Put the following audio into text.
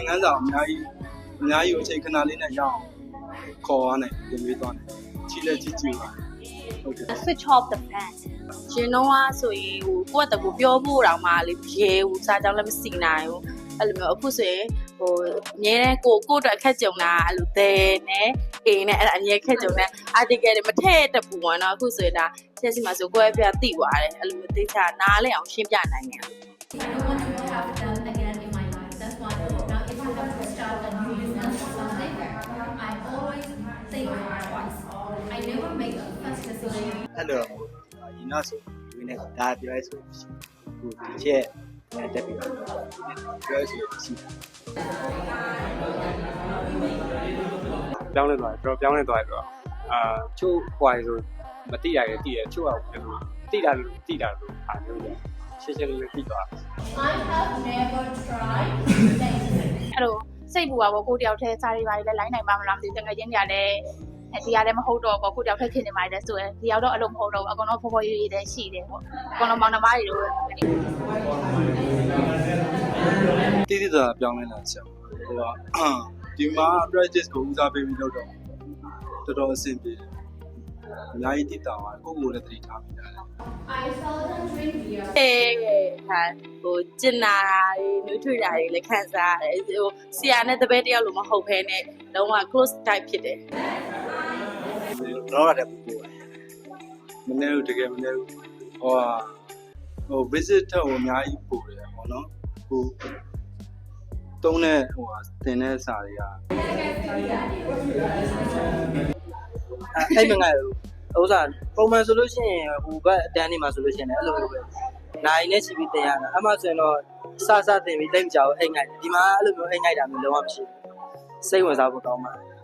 ငန်းစာအများကြီးကိုအချိန်ခဏလေးနဲ့ရအောင်ခေါ်သွားနိုင်ပြင်ပေးသွားနိုင်ချီလက်ကြည့်ကြည့်ပါဟုတ်တယ် switch off the fan ရှင်တော့ဆိုရင်ကိုယ့်အတကူပြောဖို့တောင်မှလေရဲဘူးစားကြောင်းလည်းမစီနိုင်ဘူးအဲ့လိုမျိုးအခုဆိုရင်အမြဲတမ်းကိုအတွက်အခက်ကြုံတာအဲ့လိုတဲနဲ့အေးနဲ့အဲ့ဒါအမြဲခက်ကြုံတဲ့ article တွေမထည့်တတ်ဘူးပေါ့နော်အခုဆိုရင်ဒါချက်စီမှာဆိုကိုယ့်အပြသိသွားတယ်အဲ့လိုမျိုးသိချာနားလဲအောင်ရှင်းပြနိုင်တယ် I don't want to have them again in my life. That's why now if I want to start a new business or something, I always think twice. I never make a first decision. အဲ့လိုရင်းတော့ဆိုဒီနေ့ဒါပြောရဲဆိုကိုဒီချက်တက်ပြီးတော့ပြောရဲဆိုရှိတာ ပြောင်းလဲသွားတယ်ပြောင်းလဲသွားတယ်ဆိုတော့ချို့ဟွာဆိုမတိရရဲ့တိရချို့ကတိတာလို့အားမျိုးတယ်ရှင်းရှင်းလေးတိသွား I have never tried. အဲ့လိုစိတ်ပူပါပေါ့ကိုတယောက်တည်းစားတွေပါလေလိုင်းနိုင်ပါမလားမသိတကယ်ချင်းကြတယ်ဒီရလည်းမဟုတ်တော့ပေါ့ကိုတယောက်ထက်ခင်နေပါလေဆိုရင်ဒီရောက်တော့အလုံးမဟုတ်တော့ဘူးအကောင်တော့ဖော်ဖော်ရွေ့ရွေ့တည်းရှိတယ်ပေါ့အကောင်တော့မောင်နှမတွေလိုတိတိကျကျပြောင်းလဲလာချက်ဟိုကဒီမှာ practice ကိုဦးစားပေးပြီးလုပ်တော့တော်တော်အဆင်ပြေတယ်အများကြီးတည်တာပါကိုကိုလည်းသတိထားမိတာ I seldom drink beer. ဟာကျင်နာတွေနှွေးထွေးတာတွေလည်းခံစားရတယ်ဆရာနဲ့တပည့်တယောက်လိုမဟုတ်ဘဲနဲ့လုံးဝ close type ဖြစ်တယ် တော့ရတယ်ပူပူ မနေဘူးတကယ်မနေဘူးဟို visit တော့အများကြီးပို့တယ်ပေါ့နော်ဟိုတုံးတဲ့တင်တဲ့စာတွေက အဲ့မငါဥစ္စာပုံမှန်ဆိုလို့ရှိရင်ဟိုဘက်အတန်းနေမှာဆိုလို့ရှိရင်လည်းအဲ့လိုမျိုးပဲနိုင်နဲ့ချီပြီးတင်ရတာအမှဆိုရင်တော့စတင်ပြီးတိတ်မကြောက်အိတ်ငိုက်ဒီမှာအဲ့လိုမျိုးအိတ်ငိုက်တာမျိုးလုံးဝမရှိဘူးစိတ်ဝင်စားဖို့ကောင်းပါတယ်